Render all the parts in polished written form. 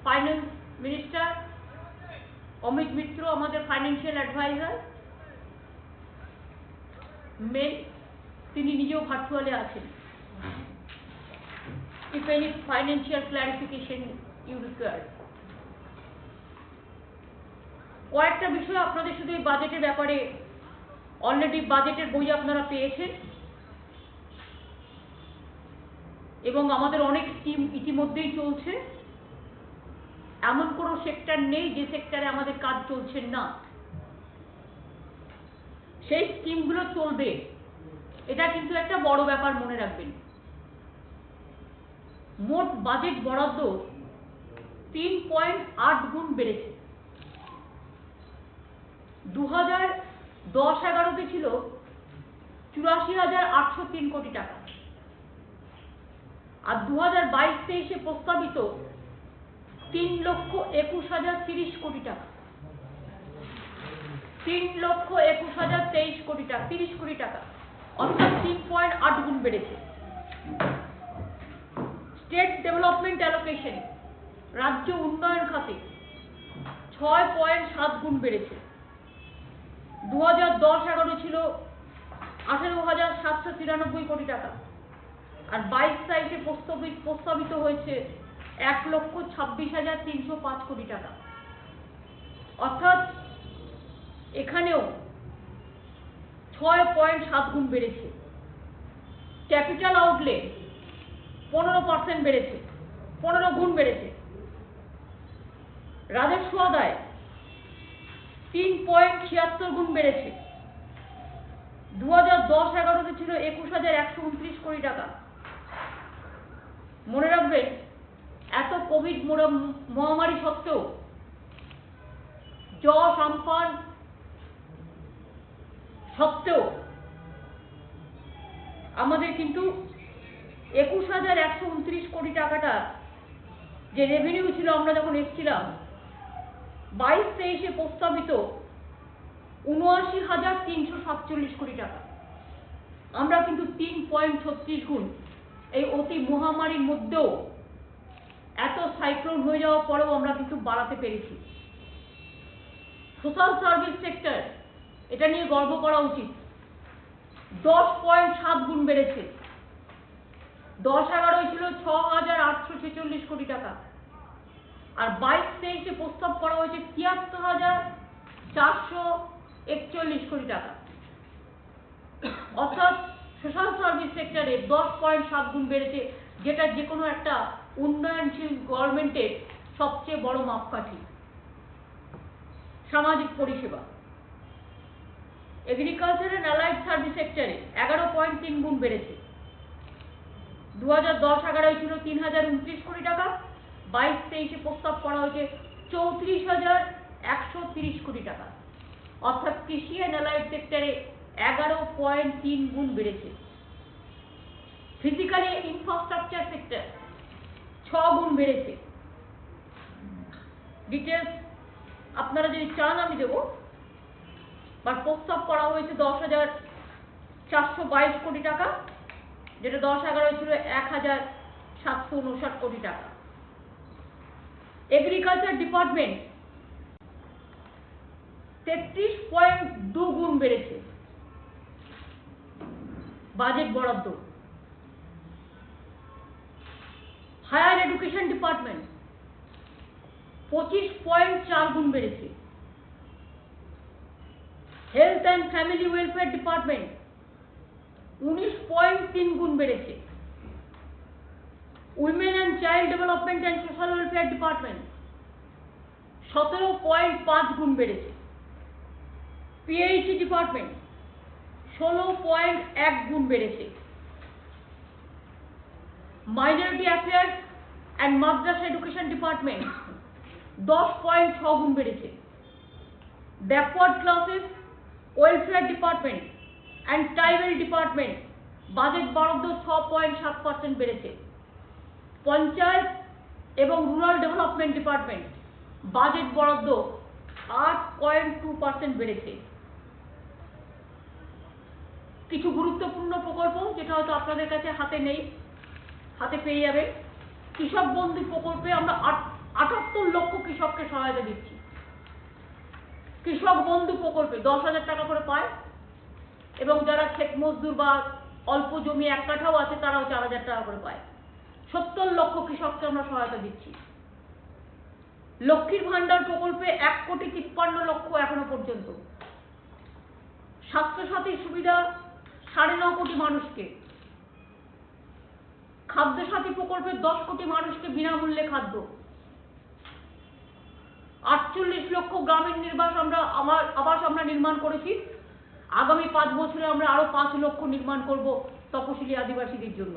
Finance minister Amit Mitra, আমাদের financial adviser main, তিনি নিজেও ভার্চুয়ালে আছেন। If any financial clarification you require, কয়েকটা বিষয় আপনাদের শুধু এই বাজেটের ব্যাপারে, অলরেডি বাজেটের বই আপনারা পেয়েছেন এবং আমাদের অনেক স্কিম ইতিমধ্যেই চলছে। এমন কোনো সেক্টর নেই যে সেক্টরে আমাদের কাজ চলছে না, সেই স্কিমগুলো চলবে। এটা কিন্তু একটা বড় ব্যাপার, মনে রাখবেন। মোট বাজেট বরাদ্দ 3.8 গুণ বেড়েছে। 2010-11-তে ছিল 84,803 কোটি টাকা, আর 2022-23-এ প্রস্তাবিত 3,21,030 কোটি টাকা। 3,21,023 কোটি টাকা, 30 কোটি টাকা, অর্থাৎ 3.8 গুণ বেড়েছে। স্টেট ডেভেলপমেন্ট অ্যালোকেশন, রাজ্য উন্নয়ন খাতে 6.7 গুণ বেড়েছে। 2010-11 ছিল 18,793 কোটি টাকা, আর 22-23-এ প্রস্তাবিত হয়েছে 1,26,305 কোটি টাকা, অর্থাৎ এখানেও 6.7 গুণ বেড়েছে। ক্যাপিটাল আউটলে 15% বেড়েছে, 15 গুণ বেড়েছে। রাজস্ব আদায় 3.76 গুণ বেড়েছে। 2010-11-তে ছিল 21,129 কোটি টাকা। মনে রাখবেন, এত কোভিড মহামারী সত্ত্বেও, যশ আমফান সত্ত্বেও আমাদের কিন্তু 21,129 কোটি টাকাটা যে রেভিনিউ ছিল, আমরা যখন এসেছিলাম 22-23-এ প্রস্তাবিত 79,347 কোটি টাকা। আমরা কিন্তু 3.36 গুণ এই অতি মহামারীর মধ্যেও, এত সাইক্লোন হয়ে যাওয়ার পরেও আমরা কিন্তু বাড়াতে পেরেছি। সোশ্যাল সার্ভিস সেক্টর, এটা নিয়ে গর্ব করা উচিত। 10.7 গুণ বেড়েছে। 10-11 ছিল 6,846 কোটি টাকা, আর 22-23-এ প্রস্তাব করা হয়েছে 73,441 কোটি টাকা, অর্থাৎ সোশ্যাল সার্ভিস সেক্টরে 10.7 গুণ বেড়েছে, যেটা যে কোনো একটা উন্নয়নশীল গভর্নমেন্টের সবচেয়ে বড় মাপকাঠি। সামাজিক পরিষেবা, এগ্রিকালচার অ্যান্ড অ্যালাইড সার্ভিস সেক্টরে 11.3 গুণ বেড়েছে। 2010-11 ছিল 3,029 কোটি টাকা, 22-23-এ প্রস্তাব করা হয়েছে 34,130 কোটি টাকা, অর্থাৎ কৃষি অ্যান্ড অ্যালাইড সেক্টরে 11.3 গুণ বেড়েছে। ফিজিক্যালি ইনফ্রাস্ট্রাকচার সেক্টর 6 গুণ বেড়েছে। ডিটেলস আপনারা যদি চান আমি দেবো। বা প্রস্তাব করা হয়েছে 10,422 কোটি টাকা, যেটা 10-11 ছিল 1,759 কোটি টাকা। এগ্রিকালচার ডিপার্টমেন্ট 33.2 গুণ বেড়েছে বাজেট বরাদ্দ। হায়ার এডুকেশন ডিপার্টমেন্ট 25.4 গুণ বেড়েছে। Health and family welfare department 19.3 গুণ বেড়েছে। Women and child development and social welfare department 17.5 গুণ বেড়েছে। পিএইচই ডিপার্টমেন্ট 16.1 গুণ বেড়েছে। Minority affairs and Madrasa education department 10.6 গুণ বেড়েছে। Backward classes welfare department and tribal department budget বরাদ্দ 6.7% বেড়েছে। পঞ্চায়েত এবং রুরাল ডেভেলপমেন্ট ডিপার্টমেন্ট বাজেট বরাদ্দ 8.2% বেড়েছে। কিছু গুরুত্বপূর্ণ প্রকল্প যেটা হয়তো আপনাদের কাছে হাতে নেই, হাতে পেয়ে যাবেন। কৃষক বন্ধু প্রকল্পে আমরা 78 ৭৭ লক্ষ কৃষককে সহায়তা দিচ্ছি। কৃষক বন্ধু প্রকল্পে 10,000 টাকা করে পায়, এবং যারা ক্ষেত মজদুর বা অল্প জমি 1 কাঠাও আছে তারাও 4,000 টাকা করে পায়। 70 লক্ষ কৃষককে আমরা সহায়তা দিচ্ছি। লক্ষ্মীর ভান্ডার প্রকল্পে 1,53,00,000 এখনো পর্যন্ত। স্বাস্থ্যসাথী সুবিধা 9.5 কোটি মানুষকে। খাদ্য সাথী প্রকল্পে 10 কোটি মানুষকে বিনামূল্যে খাদ্য। 48 লক্ষ গ্রামীণ আবাস আমরা নির্মাণ করেছি। আগামী 5 বছরে আমরা আরো 5 লক্ষ নির্মাণ করব তপশিলি আদিবাসীদের জন্য।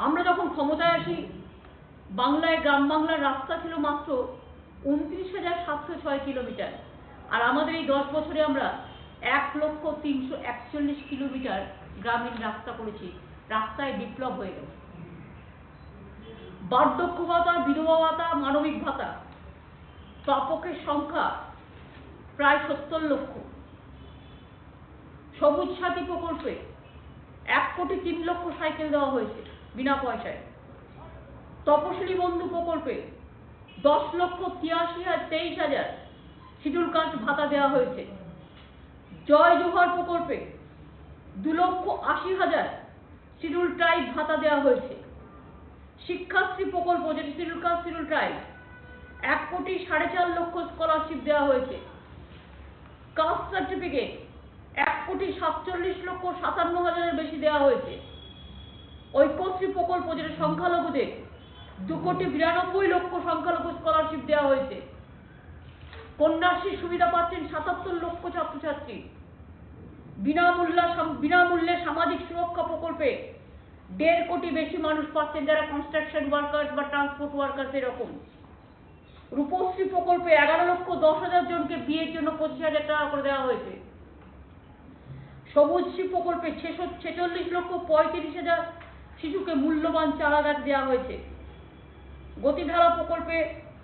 আমরা যখন ক্ষমতায় আসি, বাংলায় গ্রাম বাংলার রাস্তা ছিল মাত্র 29,706 কিলোমিটার, আর আমাদের এই 10 বছরে আমরা 1,341 কিলোমিটার গ্রামীণ রাস্তা করেছি। রাস্তায় বিপ্লব হয়ে গেল। বার্ধক্য ভাতা, বিধবা ভাতা, মানবিক ভাতা প্রাপকের সংখ্যা প্রায় 70 লক্ষ। সবুজ সাথী প্রকল্পে 1,03,00,000 সাইকেল দেওয়া হয়েছে বিনা পয়সায়। তপশিলি বন্ধু প্রকল্পে 10,83,023 শিডিউল কাস্ট ভাতা দেওয়া হয়েছে। জয় জোহার প্রকল্পে 2,80,000 শিডিউল ট্রাইব ভাতা দেওয়া হয়েছে। শিক্ষাশ্রী প্রকল্প, যেটি schedule caste schedule tribe, 1,04,00,000 scholarship দেওয়া হয়েছে। কাস্ট সার্টিফিকেট 1,47,57,000 বেশি দেওয়া হয়েছে। ঐক্যশ্রী প্রকল্প, যেটা সংখ্যালঘুদের, 2,92,00,000 সংখ্যালঘু স্কলারশিপ দেওয়া হয়েছে। কন্যাশ্রী সুবিধা পাচ্ছেন 77 লক্ষ ছাত্রছাত্রী। বিনামূল্যে সামাজিক সুরক্ষা প্রকল্পে 1.5 কোটি বেশি মানুষ পাচ্ছেন, যারা কনস্ট্রাকশন ওয়ার্কার্স বা ট্রান্সপোর্ট ওয়ার্কার্স এরকম। রূপশ্রী প্রকল্পে 11,10,000 জনকে বিয়ের জন্য 25,000 টাকা করে দেওয়া হয়েছে। সবুজশ্রী প্রকল্পে 46,35,000 শিশুকে মূল্যবান চারা গাছ দেওয়া হয়েছে। গতিধারা প্রকল্পে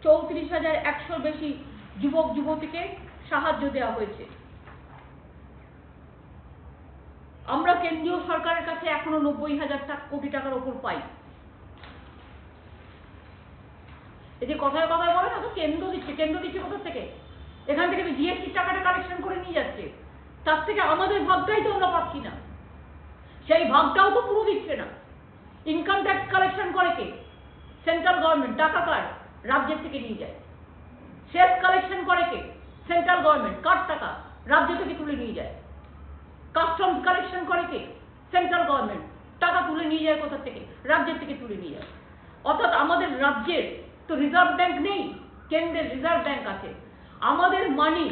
34,100 বেশি যুবক যুবতীকে সাহায্য দেওয়া হয়েছে। আমরা কেন্দ্রীয় সরকারের কাছে এখনো 90,000 কোটি টাকার ওপর পাই। এই যে কথায় কথায় বলে না, তো কেন্দ্র দিচ্ছে কোথা থেকে? এখান থেকে জিএসটি টাকাটা কালেকশন করে নিয়ে যাচ্ছে, তার থেকে আমাদের ভাগটাই তো আমরা পাচ্ছি না। সেই ভাগটাও তো পুরো দিচ্ছে না। ইনকাম ট্যাক্স কালেকশন করে কে? Central government. টাকা কার? রাজ্যের থেকে নিয়ে যায়। সেস কালেকশন করে কে? Central government. কার টাকা? রাজ্য থেকে তুলে নিয়ে যায়। কাস্টমস কালেকশন করে কে? Central government. টাকা তুলে নিয়ে যায় কোথা থেকে? রাজ্যের থেকে তুলে নিয়ে যায়। অর্থাৎ আমাদের রাজ্যের তো রিজার্ভ ব্যাংক নেই, কেন্দ্রের রিজার্ভ ব্যাংক আছে। আমাদের মানি,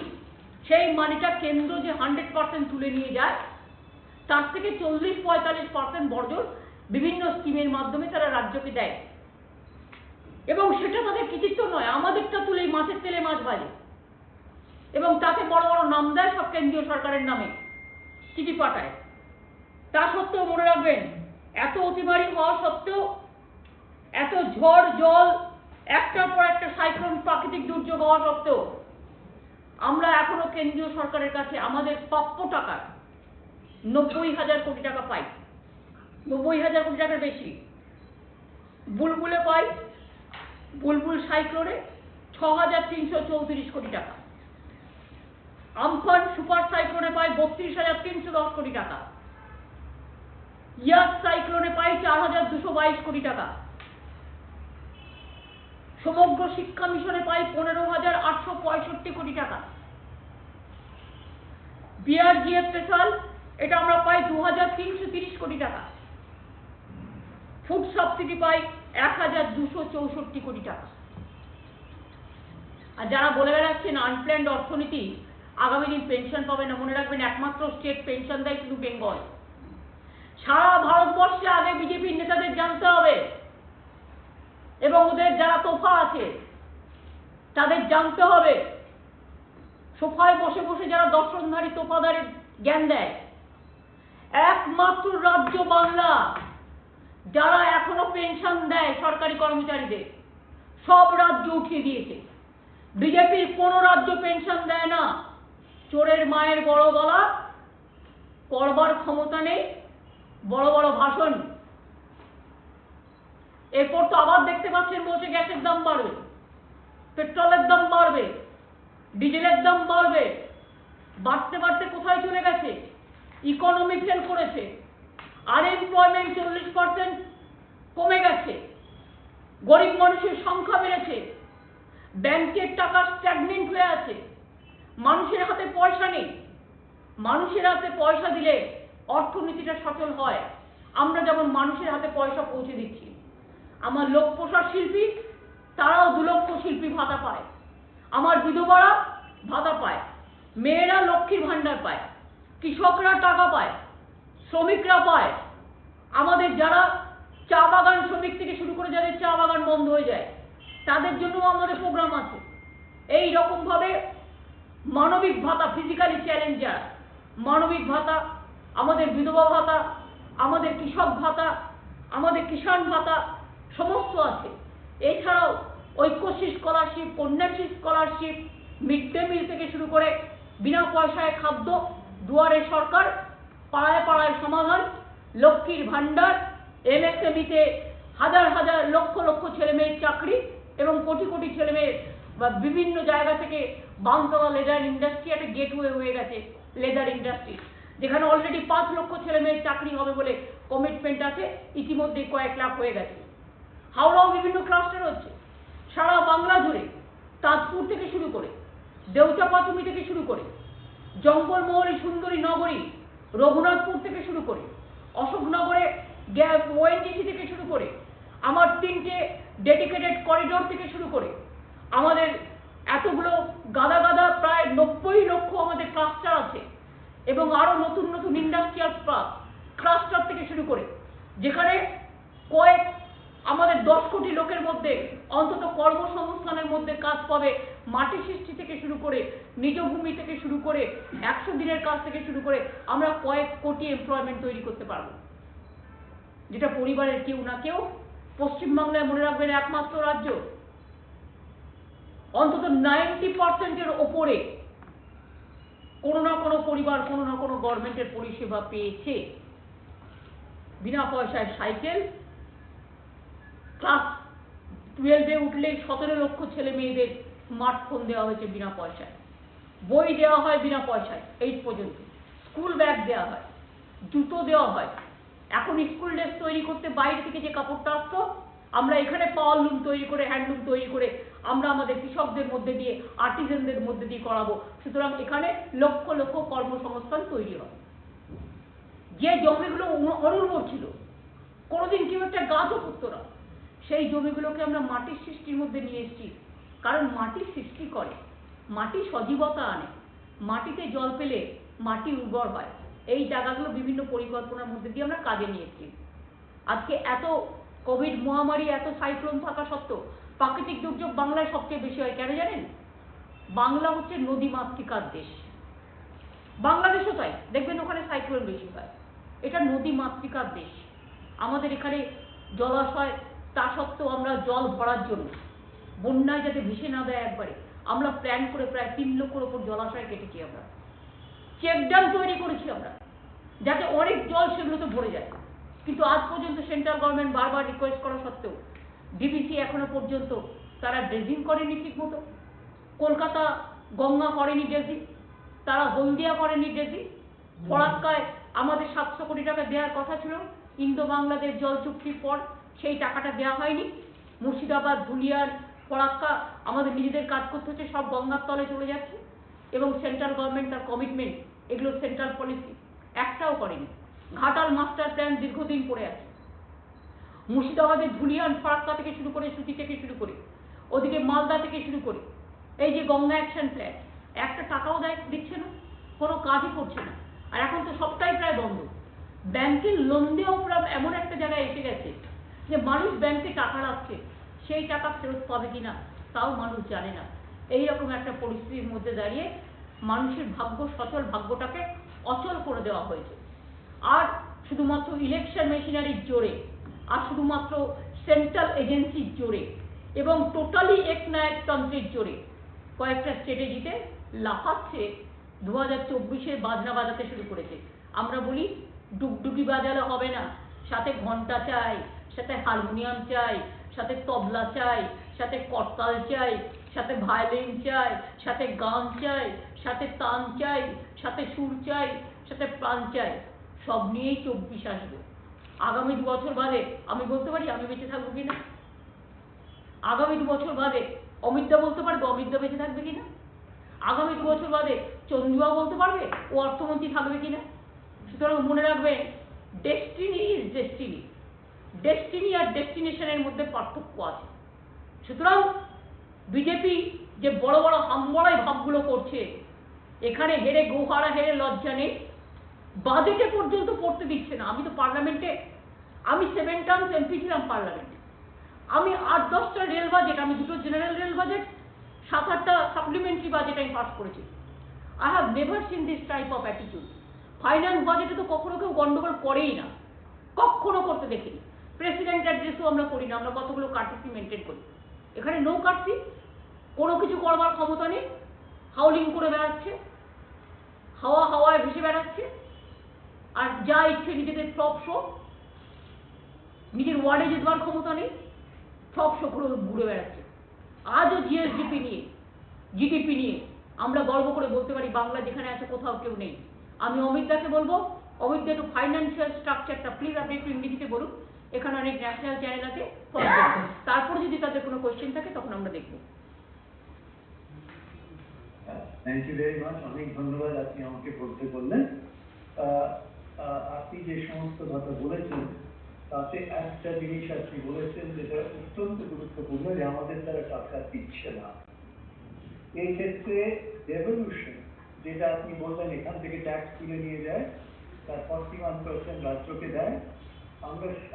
সেই মানিটা কেন্দ্র যে 100% তুলে নিয়ে যায়, তার থেকে 40-45% বর্জন বিভিন্ন স্কিমের মাধ্যমে তারা রাজ্যকে দেয়। এবং সেটা তাদের কৃতিত্ব নয়, আমাদেরটা তুলেই মাছের তেলে মাছ ভাজে, এবং তাতে বড় বড় নাম দেয় সব কেন্দ্রীয় সরকারের নামে, চিঠি পাঠায়। তা সত্ত্বেও মনে রাখবেন, এত অতিমারি হওয়া সত্ত্বেও, এত ঝড় জল, একটার পর একটা সাইক্লোন, প্রাকৃতিক দুর্যোগ হওয়া সত্ত্বেও আমরা এখনো কেন্দ্রীয় সরকারের কাছে আমাদের প্রাপ্য টাকার 90,000 কোটি টাকা পাই। 90,000 কোটি টাকার বেশি। বুলবুলে পাই, বুলবুল সাইক্লোনে 6,334 কোটি টাকা। আমফান সুপার সাইক্লোনে পাই 32,310 কোটি টাকা। ইয়াস সাইক্লোনে পাই 4,222 কোটি টাকা। সমগ্র শিক্ষা মিশনে পাই 15,865 কোটি টাকা। বিআরজিএফ স্পেশাল, এটা আমরা পাই 2,330 কোটি টাকা। ফুড সাবসিডি পাই 1,264 কোটি টাকা। আর যারা বলে বেড়াচ্ছেন আনপ্ল্যান্ড অর্থনীতি, আগামী দিন পেনশন পাবে না, মনে রাখবেন একমাত্র স্টেট পেনশন দেয় শুধু বেঙ্গল। সারা ভারতবর্ষে আগে বিজেপির নেতাদের জানতে হবে, এবং ওদের যারা তোফা আছে তাদের জানতে হবে, সোফায় বসে বসে যারা দর্শনধারী তোফাদারের জ্ঞান দেয়, একমাত্র রাজ্য বাংলা যারা এখনো পেনশন দেয় সরকারি কর্মচারীদের, সব রাজ্য উঠিয়ে দিয়েছে। বিজেপির কোনো রাজ্য পেনশন দেয় না। চোরের মায়ের বড় গলা, করবার ক্ষমতা নেই, বড় বড় ভাষণ। এরপর তো আবার দেখতে পাচ্ছেন বলছে গ্যাসের দাম ডিজেলের দাম বাড়বে, বাড়তে বাড়তে কোথায় চলে গেছে? ইকোনমি ফেল করেছে, আনএমপ্লয়মেন্ট 40% কমে গেছে, গরিব মানুষের সংখ্যা বেড়েছে, ব্যাংকের টাকা স্ট্যাগনেন্ট হয়ে আছে, মানুষের হাতে পয়সা নেই। মানুষের হাতে পয়সা দিলে অর্থনীতিটা সচল হয়। আমরা যেমন মানুষের হাতে পয়সা পৌঁছে দিচ্ছি। আমার লোক পোষার শিল্পী, তারাও 2 লক্ষ শিল্পী ভাতা পায়। আমার বিধবারা ভাতা পায়, মেয়েরা লক্ষ্মীর ভাণ্ডার পায়, কৃষকরা টাকা পায়, শ্রমিকরা পায়। আমাদের যারা চা বাগান শ্রমিক থেকে শুরু করে যাদের চা বাগান বন্ধ হয়ে যায়, তাদের জন্যও আমাদের প্রোগ্রাম আছে। এই রকম ভাবে মানবিক ভাতা, ফিজিক্যালি চ্যালেঞ্জার মানবিক ভাতা, আমাদের বিধবা ভাতা, আমাদের কৃষক ভাতা, আমাদের কিষাণ ভাতা সমস্ত আছে। এছাড়াও Aikyashree scholarship, Kanyashree scholarship, mid day meal থেকে শুরু করে বিনা পয়সায় খাদ্য, দুয়ারে সরকার, পাড়ায় পাড়ায় সমাধান, লক্ষ্মীর ভাণ্ডার, এমএসএমইতে হাজার হাজার লক্ষ লক্ষ ছেলে মেয়ের চাকরি এবং কোটি কোটি ছেলে মেয়ের বিভিন্ন জায়গা থেকে বামতলা লেদার ইন্ডাস্ট্রি একটা গেটওয়ে হয়ে গেছে। লেদার ইন্ডাস্ট্রি যেখানে অলরেডি 5 লক্ষ ছেলে মেয়ের চাকরি হবে বলে কমিটমেন্ট আছে, ইতিমধ্যে কয়েক লাখ হয়ে গেছে। হাওড়াও বিভিন্ন ক্লাস্টার হচ্ছে সারা বাংলা জুড়ে, তাজপুর থেকে শুরু করে, দেউচাপাচুমি থেকে শুরু করে, জঙ্গলমহলী সুন্দরী নগরী, রঘুনাথপুর থেকে শুরু করে, অশোকনগরে ওএনজিসি থেকে শুরু করে, আমার 3টে ডেডিকেটেড করিডোর থেকে শুরু করে, আমাদের এতগুলো গাদা গাদা প্রায় 90 লক্ষ আমাদের ক্লাস্টার আছে এবং আরো নতুন নতুন ইন্ডাস্ট্রিয়াল ক্লাস্টার থেকে শুরু করে, যেখানে আমাদের 10 কোটি লোকের মধ্যে অন্তত কর্মসংস্থানের মধ্যে কাজ পাবে। মাটি সৃষ্টি থেকে শুরু করে, নিজ ভূমি থেকে শুরু করে, 100 দিনের কাজ থেকে শুরু করে আমরা কয়েক কোটি এমপ্লয়মেন্ট তৈরি করতে পারবো, যেটা পরিবারের কেউ না কেউ। পশ্চিমবাংলায় মনে রাখবেন একমাত্র রাজ্য অন্তত 90%-এর ওপরে কোনো না কোনো পরিবার কোনো না কোনো গভর্নমেন্টের পরিষেবা পেয়েছে। বিনা পয়সায় সাইকেল, ক্লাস 12-এ উঠলেই 17 লক্ষ ছেলে মেয়েদের স্মার্টফোন দেওয়া হয়েছে বিনা পয়সায়, বই দেওয়া হয় বিনা পয়সায় 8 পর্যন্ত, স্কুল ব্যাগ দেওয়া হয়, জুতো দেওয়া হয়। এখন স্কুল ড্রেস তৈরি করতে বাইরে থেকে যে কাপড়টা আসতো, আমরা এখানে পাওয়ারলুম তৈরি করে, হ্যান্ডলুম তৈরি করে আমরা আমাদের কৃষকদের মধ্যে দিয়ে, আর্টিজানদের মধ্যে দিয়ে করাবো। সুতরাং এখানে লক্ষ লক্ষ কর্মসংস্থান তৈরি হবে। যে জমিগুলো অনুর্বর ছিল, কোনোদিন কেউ একটা গাছও করতো না, সেই জমিগুলোকে আমরা মাটির সৃষ্টির মধ্যে নিয়ে এসেছি। কারণ মাটি সৃষ্টি করে, মাটি সজীবতা আনে, মাটিতে জল পেলে মাটি উর্বর হয়। এই জায়গাগুলো বিভিন্ন পরিকল্পনার মধ্যে দিয়ে আমরা কাজে নিয়েছি। আজকে এত কোভিড মহামারী, এত সাইক্লোন থাকা সত্ত্বেও প্রাকৃতিক দুর্যোগ বাংলায় সবচেয়ে বেশি হয়। কেন জানেন? বাংলা হচ্ছে নদী মাতৃকার দেশ। বাংলাদেশও তাই, দেখবেন ওখানে সাইক্লোন বেশি হয়। এটা নদী মাতৃকার দেশ। আমাদের এখানে জলাশয়, তা সত্ত্বেও আমরা জল ভরার জন্য, বন্যায় যাতে ভেসে না দেয় একবারে, আমরা প্ল্যান করে প্রায় 3 লক্ষর ওপর জলাশয় কেটেছি। আমরা চেক ড্যাম তৈরি করেছি আমরা, যাতে অনেক জল সেগুলোতে ভরে যায়। কিন্তু আজ পর্যন্ত সেন্ট্রাল গভর্নমেন্ট বারবার রিকোয়েস্ট করা সত্ত্বেও ডিবিসি এখনো পর্যন্ত তারা ড্রেজিং করেনি ঠিক মতো। কলকাতা গঙ্গা করেনি ড্রেজিং, তারা হলদিয়া করেনি ড্রেজিং। ফরাক্কায় আমাদের 700 কোটি টাকা দেওয়ার কথা ছিল ইন্দো বাংলাদেশ জল চুক্তির পর, সেই টাকাটা দেওয়া হয়নি। মুর্শিদাবাদ, ধুলিয়ার, ফরাক্কা আমাদের নিজেদের কাজ করতে হচ্ছে, সব গঙ্গার তলে চলে যাচ্ছে। এবং সেন্ট্রাল গভর্নমেন্ট তার কমিটমেন্ট, এগুলো সেন্ট্রাল পলিসি একটাও করেনি। ঘাটাল মাস্টার প্ল্যান দীর্ঘদিন পড়ে আছে। মুর্শিদাবাদের ধুলিয়ান, ফরাক্কা থেকে শুরু করে, সুতি থেকে শুরু করে, ওদিকে মালদা থেকে শুরু করে, এই যে গঙ্গা অ্যাকশন প্ল্যান, একটা টাকাও দিচ্ছে না, কোনো কাজই করছে না। আর এখন তো সবটাই প্রায় বন্ধ। ব্যাংকের লোন দেওয়াও প্রায় এমন একটা জায়গায় এসে গেছে যে মানুষ ব্যাংকে টাকা রাখছে, সেই টাকা ফেরত পাবে কিনা তাও মানুষ জানে না। এইরকম একটা পরিস্থিতির মধ্যে দাঁড়িয়ে মানুষের ভাগ্য, সচল ভাগ্যটাকে অচল করে দেওয়া হয়েছে। আর শুধুমাত্র ইলেকশন মেশিনারির জোরে, আর শুধুমাত্র সেন্ট্রাল এজেন্সির জোরে এবং টোটালি একনায়কতন্ত্রের জোরে কয়েকটা স্ট্র্যাটেজিতে লাফাচ্ছে। 2024-এর বাজনা বাজাতে শুরু করেছে। আমরা বলি ডুগডুগি বাজালে হবে না, সাথে ঘন্টা চাই, সাথে হারমোনিয়াম চাই, সাথে তবলা চাই, সাথে করতাল চাই, সাথে ভায়োলিন চাই, সাথে গান চাই, সাথে তান চাই, সাথে সুর চাই, সাথে প্রাণ চাই। সব নিয়েই 24 আসবে। আগামী 2 বছর বাদে আমি বলতে পারি আমি বেঁচে থাকবো কিনা? আগামী 2 বছর বাদে অমিতদা বলতে পারবে অমিতদা বেঁচে থাকবে কিনা? আগামী 2 বছর বাদে চন্দ্রিমা বলতে পারবে ও অর্থমন্ত্রী থাকবে কিনা? সুতরাং মনে রাখবেন, ডেস্টিনি ইজ ডেস্টিনি। ডেস্টিনি আর ডেস্টিনেশনের মধ্যে পার্থক্য আছে। সুতরাং বিজেপি যে বড় বড় হামবড়াই ভাবগুলো করছে, এখানে হেরে গোহারা হেরে লজ্জা নেই, বাজেটে পর্যন্ত পড়তে দিচ্ছে না। আমি তো পার্লামেন্টে, আমি 7 টার্মস এমপি ছিলাম পার্লামেন্টে। আমি 8-10টা রেল বাজেট, আমি 2টো জেনারেল রেল বাজেট, 7-8টা সাপ্লিমেন্টারি বাজেট আমি পাস করেছি। I have never seen this type of attitude. Finance বাজেটে তো কখনো কেউ গন্ডগোল করেই না, কখনো করতে দেখিনি। প্রেসিডেন্ট অ্যাড্রেসও আমরা করি না, আমরা কতগুলো কার্টেসি মেনটেন করি। এখানে নো কার্টেসি, কোনো কিছু করবার ক্ষমতা নেই, হাউলিং করে বেড়াচ্ছে, হাওয়ায় ভেসে বেড়াচ্ছে, আর যা ইচ্ছে নিজেদের ফ্লপ শো, নিজের ওয়ার্ডে যেতে ক্ষমতা নেই, ফ্লপ শো করে ঘুরে বেড়াচ্ছে। আজও জিডিপি নিয়ে আমরা গর্ব করে বলতে পারি বাংলা যেখানে আছে কোথাও কেউ নেই। আমি অমিতদাকে বলবো, অমিতদা একটু ফাইন্যান্সিয়াল স্ট্রাকচারটা প্লিজ আপনি একটু ইংরেজিতে বলুন, এখানে অনেক ন্যাশনাল চ্যানেল আছে, তারপরে যদি তাদের কোনো কোয়েশ্চেন থাকে তখন আমরা দেখবো। থ্যাংক ইউ ভেরি মাচ, অনেক ধন্যবাদ আপনি আমাকে বলতে বললেন। আপনি যে সমস্ত কথা বলেছেন তাতে একটা জিনিস আপনি বলেছেন যেটা অত্যন্ত গুরুত্বপূর্ণ, যে আমাদের দ্বারা টাকা দিচ্ছে না। এই ক্ষেত্রে ডেভলিউশন যেটা আপনি বললেন, এখান থেকে ট্যাক্স তুলে নিয়ে যায়, তার 41% রাজ্যকে দেয়।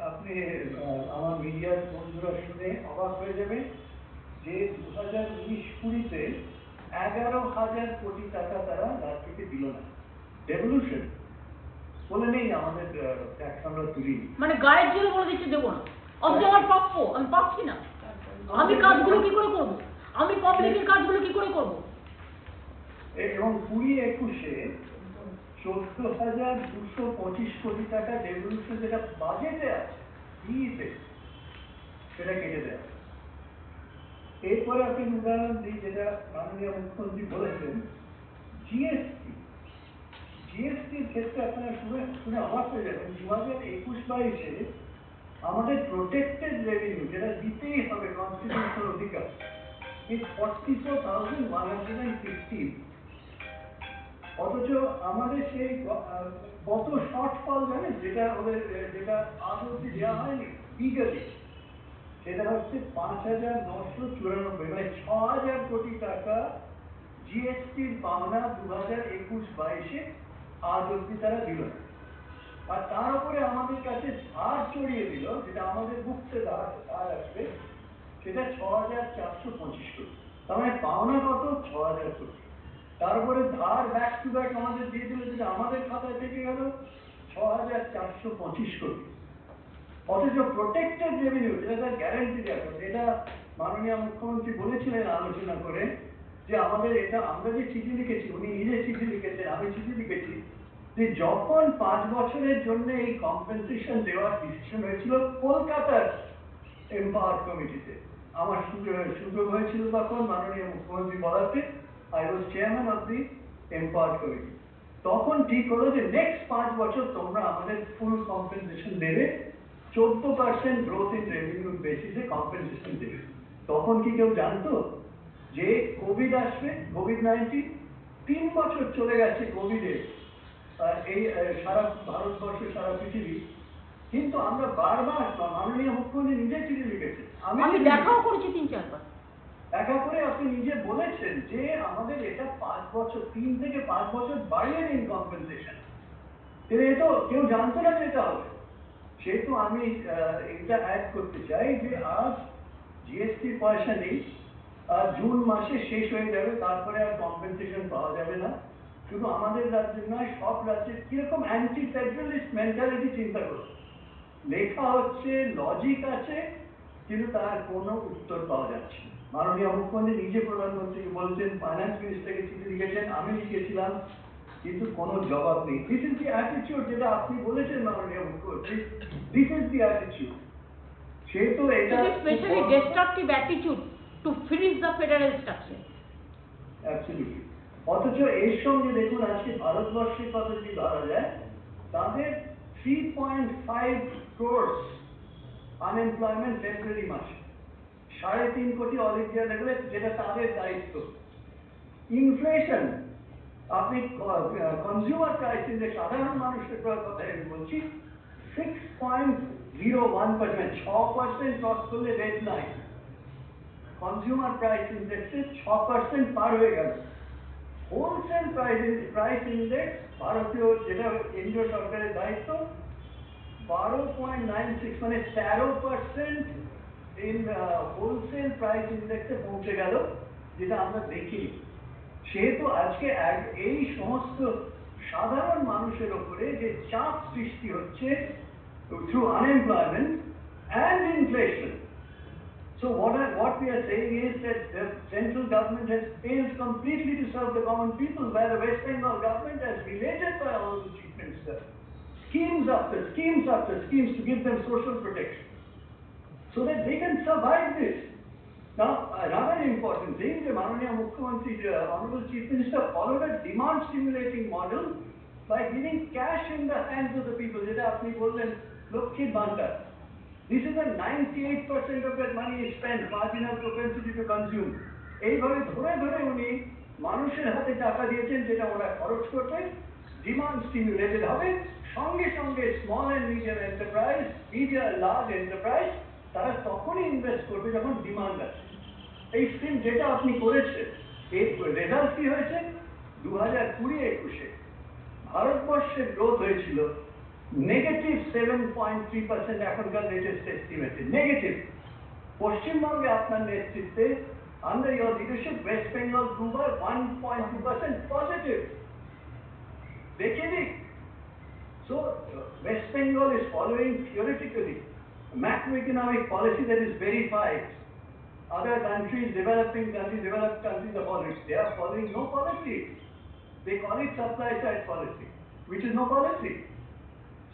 আপনি আমার মিডিয়ার বন্ধুরা শুনে অবাক হয়ে যাবে যে 2019-20-20তে 11,000 কোটি টাকা তারা রাজ্যকে দিল না। ডেভলিউশন বলে নেই আমাদের ট্যাক্স আমরা তুলি, মানে গায়ের জোরে বলে দিচ্ছে দেবো না, অথচ আমার প্রাপ্য, আমি পাচ্ছি না। আমি কাজগুলো কি করে করবো? আমি পাবলিকের কাজগুলো কি করে করবো? এবং 20-21-এ 14,225 কোটি টাকা ডেভলিউশন যেটা বাজেটে আছে ইতে সেটা কেটে দেয়। এরপরে আপনি উদাহরণ দিই, যেটা মাননীয় মুখ্যমন্ত্রী বলেছেন, জিএসটির ক্ষেত্রে আপনারা শুনে অবাক হয়ে যাবেন। 2021-22-এ আমাদের প্রোটেক্টেড রেভিনিউ যেটা দিতেই হবে কনস্টিটিউশনাল অধিকার, এই 44,115, অথচ আমাদের সেই কত শর্টফল জানেন, যেটা আজ অব্দি দেওয়া হয়নি লিগালি, সেটা হচ্ছে 5,994, মানে 6,000 কোটি টাকা জিএসটির পাওনা 2021-22-এ আজ অব্দি তারা দিল না। আর তার উপরে আমাদের কাছে ধার চড়িয়ে দিল, যেটা আমাদের বুকতে ধার আসবে, সেটা 6,425 কোটি। তার মানে পাওনা কত? 6,000 কোটি। তারপরে ধার ব্যাক টু ব্যাক আমাদের দিয়ে দিল, যেটা আমাদের খাতায় থেকে গেল 6,425 কোটি। অথচ প্রোটেক্টেড রেভিনিউ যেটা তার গ্যারান্টি দেওয়া, যেটা মাননীয় মুখ্যমন্ত্রী বলেছিলেন আলোচনা করে, যে আমাদের এটা, আমরা যে চিঠি লিখেছি, উনি নিজে চিঠি লিখেছেন, আমি চিঠি লিখেছি, যে যখন 5 বছরের জন্য এই কম্পেনসেশন দেওয়ার ডিসিশন হয়েছিল কলকাতার এম্পাওয়ার কমিটিতে, আমার সুযোগ হয়েছিল তখন মাননীয় মুখ্যমন্ত্রী বলাতে, I was chairman of the empower committee. তখন ঠিক হলো যে নেক্সট 5 বছর তোমরা আমাদের ফুল কম্পেনসেশন দেবে, 14% গ্রোথ ইন রেভিনিউ বেসিসে কম্পেনসেশন দেবে। তখন কি কেউ জানতো যে কোভিড আসবে? কোভিড-19 3 বছর চলে গেছে কোভিডে, এই সারা ভারতবর্ষ, সারা পৃথিবী, কিন্তু আমরা বারবার, মাননীয় মুখ্যমন্ত্রী নিজে চিঠি লিখেছেন, আমি দেখাও করেছি 3-4 বার, দেখা করে আপনি নিজে বলেছেন যে আমাদের এটা 5 বছর, 3 থেকে 5 বছর বাড়িয়ে দিন কম্পেনসেশন। এটা কেউ জানতো না যে এটা হবে। সেহেতু আমি এটা অ্যাড করতে চাই যে আজ জিএসটি পয়সা নেই, জুন মাসে শেষ হয়ে যাবে, তারপরে আর কম্পেনসেশন পাওয়া যাবে না। শুধু আমাদের রাজ্যে নয়, সব রাজ্যে কিরকম অ্যান্টি ফেডারেলিস্ট মেন্টালিটি চিন্তা করছে, লেখা হচ্ছে, লজিক আছে, কিন্তু তার কোনো উত্তর পাওয়া যাচ্ছে না। মাননীয় মুখ্যমন্ত্রী নিজে প্রধানমন্ত্রীকে বলছেন, ফাইন্যান্স মিনিস্টারকে চিঠি লিখেছেন, আমি লিখেছিলাম, কিন্তু কোনো জবাব নেই। দিস ইজ দি অ্যাটিটিউড যেটা আপনি বলেছেন মাননীয় মুখ্যমন্ত্রী, দিস ইজ দি অ্যাটিটিউড। সে তো এটা It is especially destructive attitude to finish the federal structure. Absolutely. অথচ এর সঙ্গে দেখুন আজকে ভারতবর্ষের কথা যদি ধরা যায়, তাদের 3.5 crores আনএমপ্লয়মেন্ট ফেব্রুয়ারি মাসে, 3.5 কোটি অল ইন্ডিয়া লেভেলে, যেটা তাদের দায়িত্ব। ইনফ্লেশন, আপনি কনজিউমার প্রাইস ইন্ডেক্স, সাধারণ মানুষের কথা আমি বলছি, 6.01%, 6% ক্রস করলে রেড লাইন। কনজিউমার প্রাইস ইন্ডেক্সে 6% পার হয়ে গেল। হোলসেল প্রাইস ইন্ডেক্স ভারতীয়, যেটা কেন্দ্রীয় সরকারের দায়িত্ব, 12.96, মানে 13% ইন হোলসেল প্রাইস ইন্ডেক্সে পৌঁছে গেল, যেটা আমরা দেখি। সেহেতু আজকে এই সমস্ত সাধারণ মানুষের ওপরে যে চাপ সৃষ্টি হচ্ছে through unemployment and inflation. So what we are saying is that the central government has failed completely to serve the common people, where the West Bengal government has related by Honorable Chief Minister schemes after schemes to give them social protection so that they can survive this. Now, another important thing, the Mananiya Mukhyamantri, Honorable Chief Minister, followed a demand-stimulating model by giving cash in the hands of the people. Jeta apni bollen, Lokshit Bhandar. This is a 98% of that money is spent, marginal propensity to consume. এইভাবে ধরে ধরে উনি মানুষের হাতে টাকা দিয়েছেন, যেটা ওরা খরচ করবে, ডিমান্ড স্টিমুলেটেড হবে। সঙ্গে সঙ্গে small and medium enterprise, large enterprise, তারা তখনই ইনভেস্ট করবে যখন ডিমান্ড আছে। এই স্কিম যেটা আপনি করেছেন, এর রেজাল্ট কি হয়েছে? 2020-21 ভারতবর্ষের গ্রোথ হয়েছিল -7.3%, এখনকার লেটেস্ট এস্টিমেটে নেগেটিভ। পশ্চিমবঙ্গে আপনার নেতৃত্বে, under your leadership, West Bengal grew by 1.2% positive. দেখে নিন। So West Bengal is following theoretically macroeconomic policy that is verified. Other countries, developed countries are following. They are following no policy. They call it supply side policy, which is no policy.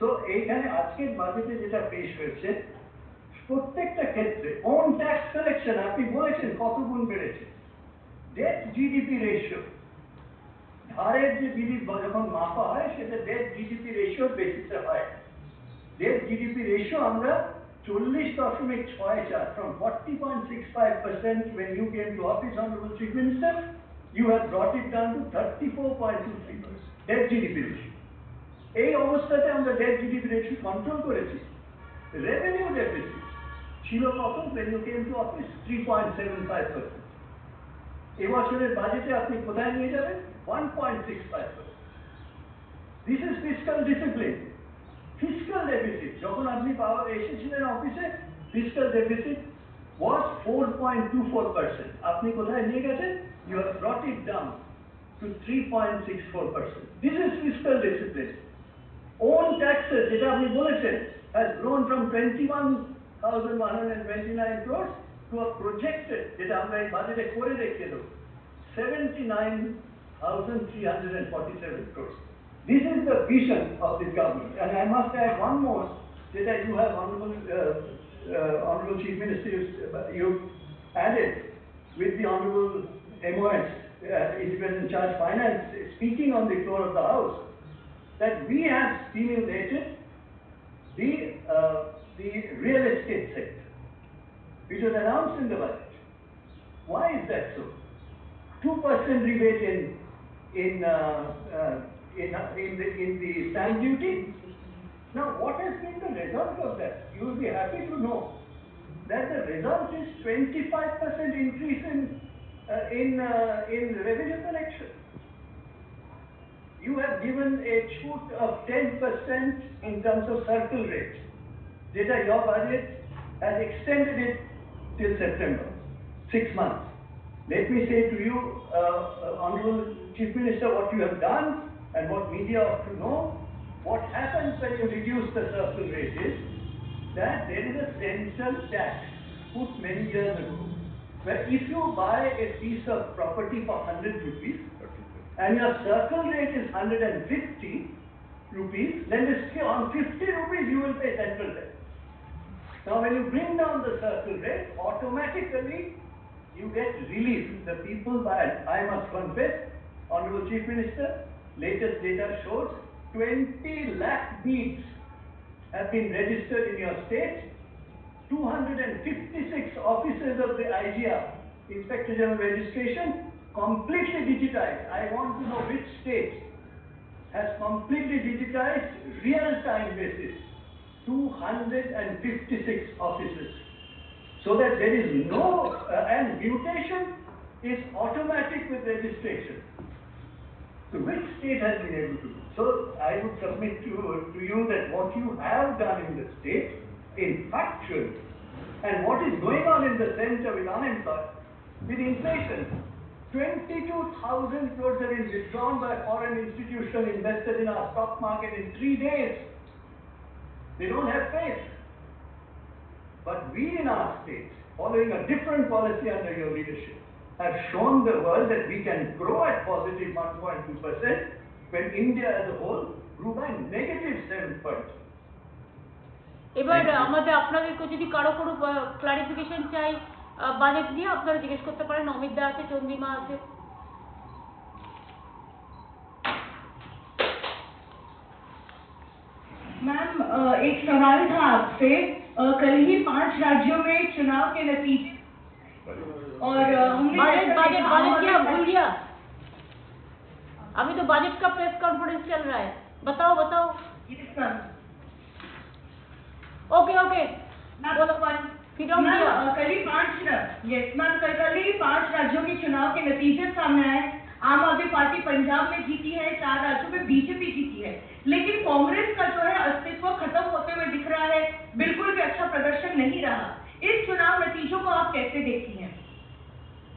So এইখানে আজকের বাজেটে যেটা পেশ হয়েছে, প্রত্যেকটা ক্ষেত্রে on tax collection, আপনি বলেছেন কত গুণ বেড়েছে। ডেট জিডিপি রেশিও, ধারের যে বিধি যখন মাপা হয়, সেটা ডেট জিডিপি রেশিওর বেসিসে হয়। ডেট জিডিপি রেশিও আমরা 40.64, from 40.65% when you came to office, Honorable Chief Minister, you have brought it down to 34.23%, debt GDP ratio. এই অবস্থাতে আমরা debt GDP ratio কন্ট্রোল করেছি। রেভিনিউ ডেফিসিট ছিল কত when you came to office? 3.75%। এবছরের বাজেটে আপনি কোথায় নিয়ে যাবেন? 1.65%। This is fiscal discipline. Fiscal deficit, যখন আপনি এসেছিলেন অফিসে, fiscal deficit was 4.24%. আপনি কোথায় নিয়ে গেছেন? You have brought it down to 3.64%. This is fiscal discipline. Own taxes, যেটা আপনি বলেছেন, has grown from 21,129 crores to a projected, যেটা আমরা এই বাজেটে করে দেখিয়ে দেব, 79,347 crores. This is the vision of this government. And I must add one more, that you have, Honorable Chief Minister, you added with the Honorable MOS, Independent Charge Finance, speaking on the floor of the House, that we have stimulated the real estate sector, which was announced in the budget. Why is that so? 2% rebate in the stamp duty. Now, what has been the result of that? You will be happy to know that the result is 25% increase in revenue collection. You have given a shoot of 10% in terms of circle rate. Data, your budget has extended it till September, 6 months. Let me say to you, Honorable Chief Minister, what you have done and what media ought to know. What happens when you reduce the circle rate is that there is a central tax put many years ago, where if you buy a piece of property for 100 rupees and your circle rate is 150 rupees, then on 50 rupees you will pay central tax. Now when you bring down the circle rate, automatically you get relief. The people buy. I must confess, Honorable Chief Minister, latest data shows 20 lakh deeds have been registered in your state. 256 offices of the IGR, Inspector General Registration, completely digitized. I want to know which state has completely digitized real-time basis. 256 offices. So that there is no, and mutation is automatic with registration. So which state has been able to do? So I would submit to you that what you have done in the state, in factual, and what is going on in the center with unemployment, with inflation, 22,000 crores have been withdrawn by foreign institutions invested in our stock market in 3 days. They don't have faith. But we in our state, following a different policy under your leadership, have shown the world that we can grow at positive 1.2% when India as a whole grew by negative 7%. এবার আমাদের আপনাদেরকে যদি কারো কোনো clarification চাই budget নিয়ে আপনারা জিজ্ঞেস করতে পারেন। অমিত দা আছে, চন্দ্রিমা আছে। मैम एक सवाल था आपसे, कल ही 5 राज्यों में चुनाव के नतीजे और हमने बजट क्या भूल गया? अभी तो बजट का प्रेस कॉन्फ्रेंस चल रहा है। बताओ। ओके कल ही 5 राज्यों के चुनाव के नतीजे सामने आए। आम आदमी पार्टी पंजाब में जीती है, 4 राज्यों में बीजेपी जीती है, लेकिन कांग्रेस का जो है अस्तित्व खत्म होते हुए दिख रहा है, बिल्कुल भी अच्छा प्रदर्शन नहीं रहा। इस चुनाव नतीजों को आप कैसे देखती हैं?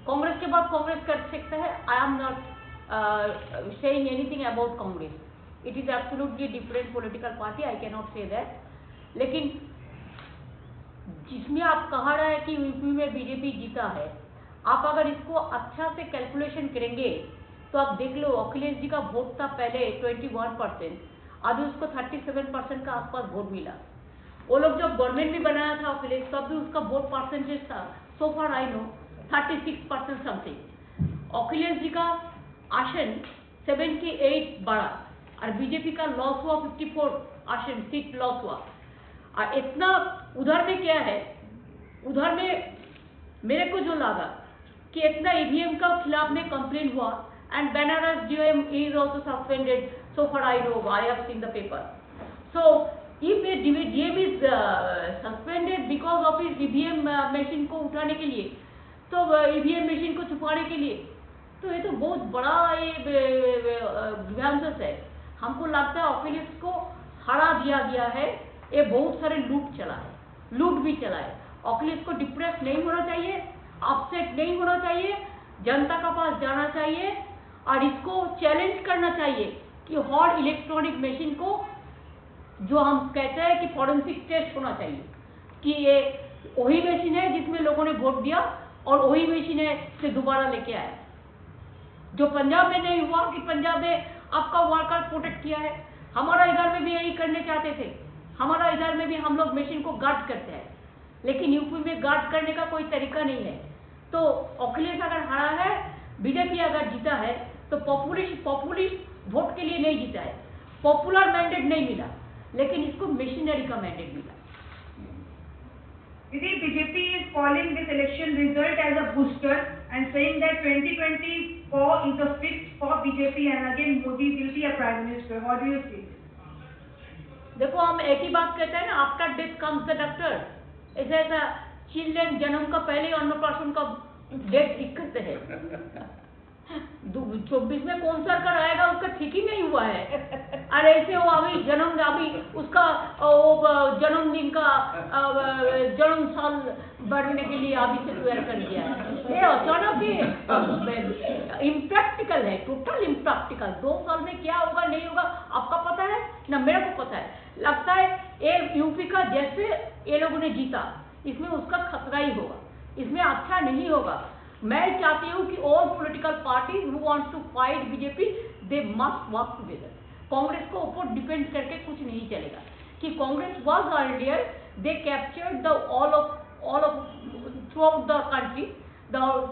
कांग्रेस के बाद कांग्रेस कर सकता है। I am not saying anything about Congress. It is absolutely different political party, I can not say that. लेकिन जिसमें आप कहा रहा है कि यूपी में बीजेपी जीता है, आप अगर इसको अच्छा से कैलकुलेशन करेंगे तो आप देख लो, अखिलेश जी का वोट था पहले 21%, अभी उसको 37% का आसपास वोट मिला। वो लोग जब गवर्नमेंट भी बनाया था अखिलेश, तब भी उसका वोट परसेंटेज था, सो फार I know 36% something. Akhilesh ji का आसन 78 बढ़ा और बीजेपी का लॉस हुआ 54 आसन सीट लॉस हुआ। और इतना उधर में क्या है, उधर में मेरे को जो लगा कि इतना ईवीएम का खिलाफ में कंप्लेन हुआ and Banaras DM is also suspended, so for I know, I have seen the paper. So if A DM is suspended because of his EVM machine को उठाने के लिए, तो ईवीएम मशीन को छुपाने के लिए, तो ये तो बहुत बड़ा ये ग्रीवेंसेस है। हमको लगता है अखिलेश को हरा दिया गया है। ये बहुत सारे लूट भी चला है। अखिलेश को डिप्रेस नहीं होना चाहिए, अपसेट नहीं होना चाहिए, जनता का पास जाना चाहिए और इसको चैलेंज करना चाहिए कि हर इलेक्ट्रॉनिक मशीन को, जो हम कहते हैं कि फॉरेंसिक टेस्ट होना चाहिए कि ये वही मशीन है जिसमें लोगों ने वोट दिया और वही मशीन है से दोबारा लेके आया। जो पंजाब में नहीं हुआ कि पंजाब में आपका वर्कर प्रोटेक्ट किया है, हमारा इधर में भी यही करने चाहते थे। हमारा इधर में भी हम लोग मशीन को गार्ड करते हैं, लेकिन यूपी में गार्ड करने का कोई तरीका नहीं है। तो अखिलेश अगर हारा है, बीजेपी अगर जीता है, तो पॉपुलिस्ट वोट के लिए नहीं जीता है, पॉपुलर मैंडेट नहीं मिला, लेकिन इसको मशीनरी का मैंडेट मिला। BJP is calling this election result as a booster and saying that 2024 is a fix for BJP and again Modi will be a prime minister. How do you see? देखो, हम एक ही बात कहते हैं ना, after death comes the doctor. ऐसा children जन्म का पहले अन्नप्राशन का डेट ठीक करते हैं। 24 में कौन सरकार आएगा उसका ठीक ही नहीं हुआ है। अरे ऐसे वो अभी उसका जन्मदिन का जन्म साल बढ़ने के लिए अभी से तैयार कर दिया है। ये अचानक इम्प्रैक्टिकल है, टोटल इम्प्रैक्टिकल। 2 साल में क्या होगा नहीं होगा आपका पता है ना, मेरे को पता है। लगता है ये यूपी का जैसे ये लोगों ने जीता, इसमें उसका खतरा ही होगा, इसमें अच्छा नहीं होगा। मैं चाहती हूँ कि all political parties who wants to fight BJP, they must work together. Congress को ऊपर डिपेंड करके कुछ नहीं चलेगा कि Congress was earlier they captured the all of throughout the country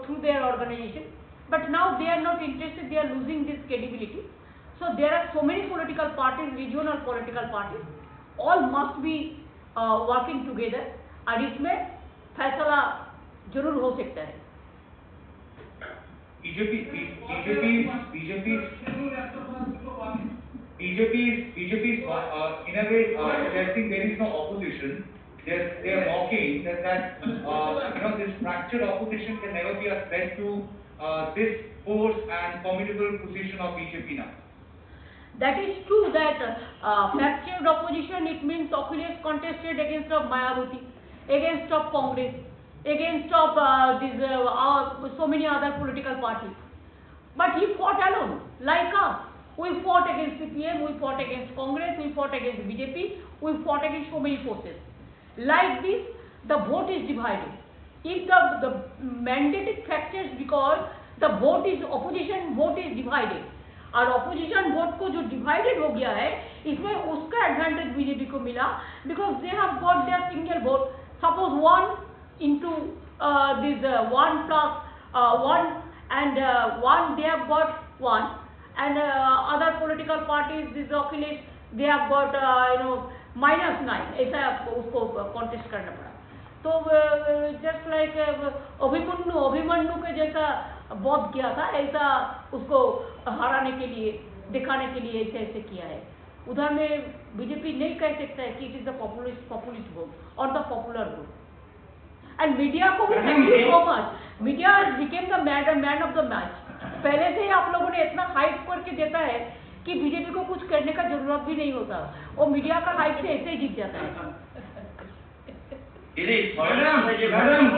through their organization. But now they are not interested, they are losing this credibility. So there are so many political parties, regional political parties, all must be working together, और इसमें फैसला जरूर हो सकता है. BJP is in a way suggesting there is no opposition. They are mocking that this fractured opposition can never be a threat to this force and formidable position of BJP now. That is true that fractured opposition, it means Akhilesh contested against of Mayawati, against of Congress, against of so many other political parties. But he fought alone, like us. We fought against CPM, we fought against Congress, we fought against BJP, we fought against so many forces. Like this, the vote is divided. If the mandate is fractured because the vote is, opposition vote is divided. और opposition vote को जो divided हो गया है, इसमें उसका advantage BJP को मिला, because they have got their single vote. Suppose 1 into this 1 plus 1 and 1, they have got 1, and other political parties, this Akhilesh, they have got -9. ऐसा उसको contest करना पड़ा. तो just like अभिमन्यु के जैसा वध किया था, ऐसा उसको हराने के लिए, दिखाने के लिए ऐसे किया है. उधर में बीजेपी नहीं कह सकता है कि it is the populist vote और the popular vote. And media को भी thank you so much. Media became the man of the match. पहले से ही आप लोगों ने इतना हाइप करके देता है कि बीजेपी को कुछ करने का जरूरत भी नहीं होता, और मीडिया का हाइप से ऐसे ही जीत जाता है.